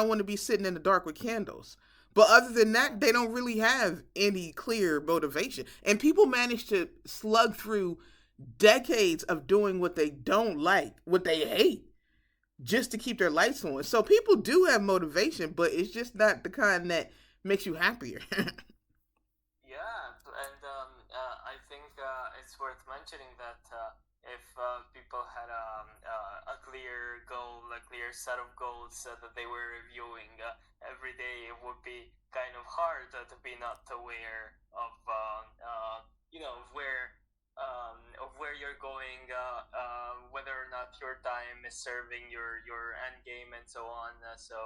don't want to be sitting in the dark with candles. But other than that, they don't really have any clear motivation. And people manage to slug through decades of doing what they don't like, what they hate, just to keep their lights on. So people do have motivation, but it's just not the kind that makes you happier. Yeah, and I think it's worth mentioning that if people had a clear goal, a clear set of goals that they were reviewing every day, it would be kind of hard to be not aware of, of where you're going, whether or not your time is serving your end game, and so on. So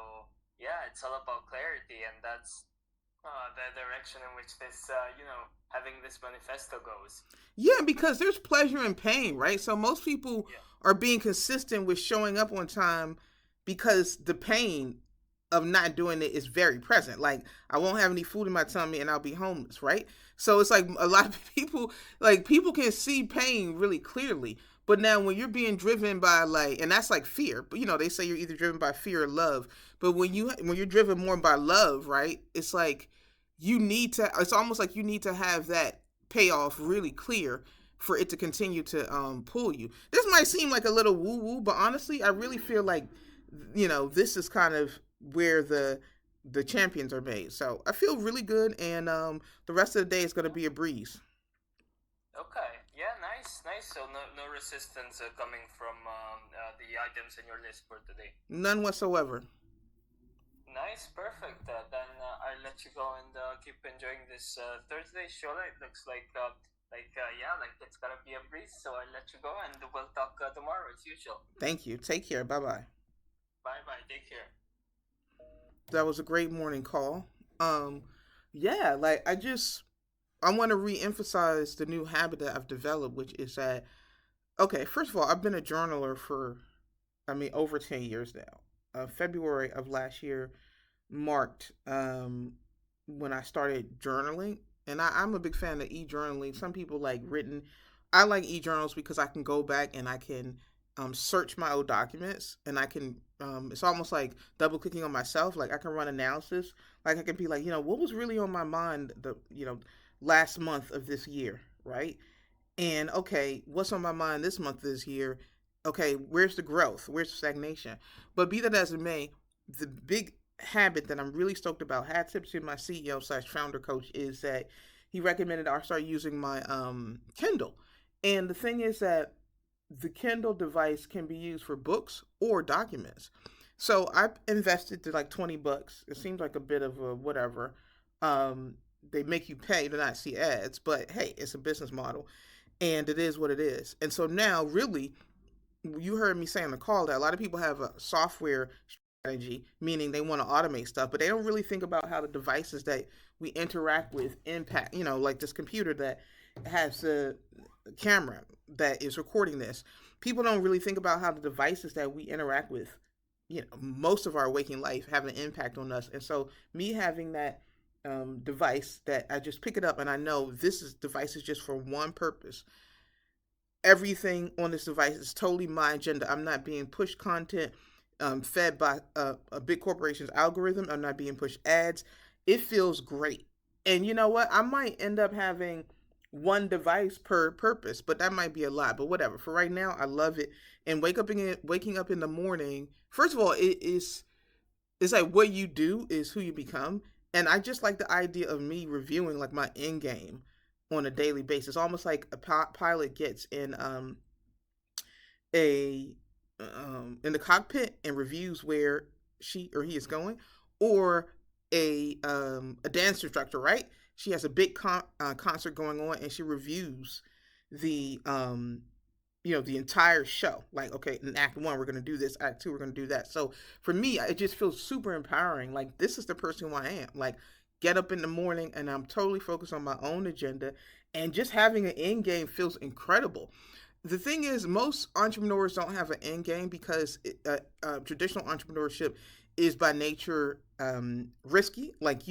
yeah, it's all about clarity, and that's the direction in which this, having this manifesto goes. Yeah, because there's pleasure in pain, right? So most people Yeah. are being consistent with showing up on time because the pain of not doing it is very present. Like, I won't have any food in my tummy and I'll be homeless, right? So it's like a lot of people, like, people can see pain really clearly. But now when you're being driven by, like, and that's like fear, but they say you're either driven by fear or love. But when you're driven more by love, right? It's like it's almost like you need to have that payoff really clear for it to continue to pull you. This might seem like a little woo woo, but honestly, I really feel like this is kind of where the champions are made. So I feel really good, and the rest of the day is going to be a breeze. Okay. Yeah. Nice. Nice. So no resistance coming from the items in your list for today. None whatsoever. Nice. Perfect. Then I'll let you go and keep enjoying this Thursday show. It looks like it's gonna be a breeze. So I'll let you go, and we'll talk tomorrow as usual. Thank you. Take care. Bye bye. Bye bye. Take care. That was a great morning call. Um, yeah, like I want to re-emphasize the new habit that I've developed, which is that okay. First of all, I've been a journaler for over 10 years now. February of last year marked when I started journaling, and I'm a big fan of e-journaling. Some people like written. I like e-journals because I can go back and I can search my old documents, and I can. It's almost like double clicking on myself. Like I can run analysis. Like I can be like, what was really on my mind last month of this year, right? And okay, what's on my mind this month, this year? Okay, where's the growth? Where's the stagnation? But be that as it may, the big habit that I'm really stoked about, hat tips to my CEO slash founder coach, is that he recommended I start using my Kindle. And the thing is that the Kindle device can be used for books or documents. So I invested to like $20. It seems like a bit of a whatever. They make you pay to not see ads, but hey, it's a business model, and it is what it is. And so now, really, you heard me say on the call that a lot of people have a software strategy, meaning they want to automate stuff, but they don't really think about how the devices that we interact with impact, like this computer that has a camera that is recording this. People don't really think about how the devices that we interact with, most of our waking life have an impact on us. And so, me having that device that I just pick it up and I know device is just for one purpose. Everything on this device is totally my agenda. I'm not being pushed content fed by a big corporation's algorithm. I'm not being pushed ads. It feels great. And you know what? I might end up having one device per purpose, but that might be a lot. But whatever. For right now, I love it. And waking up in the morning. First of all, it's like what you do is who you become. And I just like the idea of me reviewing like my end game on a daily basis, almost like a pilot gets a in the cockpit and reviews where she or he is going, or a dance instructor, right? She has a big concert going on, and she reviews the the entire show. Like, okay, in Act One, we're gonna do this. Act Two, we're gonna do that. So for me, it just feels super empowering. Like, this is the person who I am. Like, get up in the morning and I'm totally focused on my own agenda, and just having an end game feels incredible. The thing is, most entrepreneurs don't have an end game because traditional entrepreneurship is by nature risky. Like,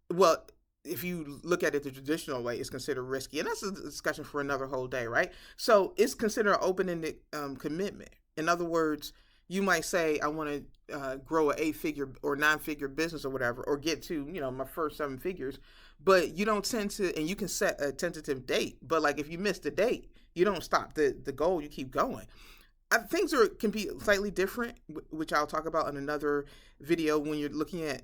well, if you look at it the traditional way, it's considered risky, and that's a discussion for another whole day, right? So it's considered an open-ended commitment. In other words, You might say, I want to grow an 8 figure or 9 figure business or whatever, or get to, my first 7 figures. But you don't tend to, and you can set a tentative date. But like if you miss the date, you don't stop the goal, you keep going. Things can be slightly different, which I'll talk about in another video when you're looking at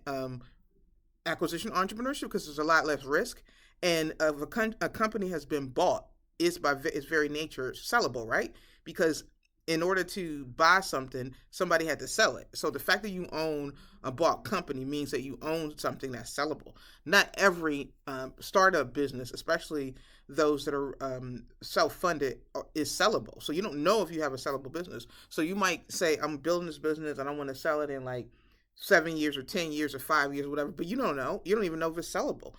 acquisition entrepreneurship, because there's a lot less risk. And if a company has been bought, it's by its very nature sellable, right? Because in order to buy something, somebody had to sell it. So the fact that you own a bought company means that you own something that's sellable. Not every startup business, especially those that are self-funded, is sellable. So you don't know if you have a sellable business. So you might say, I'm building this business and I want to sell it in like 7 years or 10 years or 5 years or whatever, but you don't know. You don't even know if it's sellable.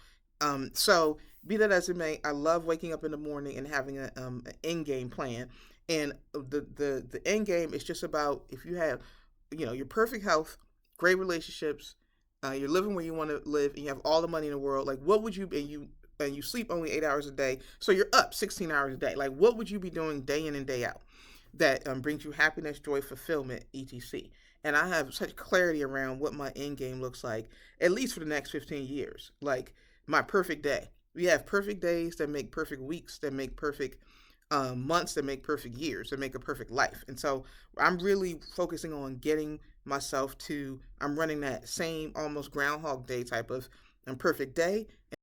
So be that as it may, I love waking up in the morning and having an end game plan. And the end game is just about, if you have, your perfect health, great relationships, you're living where you want to live, and you have all the money in the world. Like, what would you, and you sleep only 8 hours a day, so you're up 16 hours a day. Like, what would you be doing day in and day out that brings you happiness, joy, fulfillment, etc. And I have such clarity around what my end game looks like, at least for the next 15 years. Like my perfect day. We have perfect days that make perfect weeks, that make perfect months, that make perfect years, that make a perfect life. And so I'm really focusing on getting myself to, I'm running that same almost Groundhog Day type of perfect day,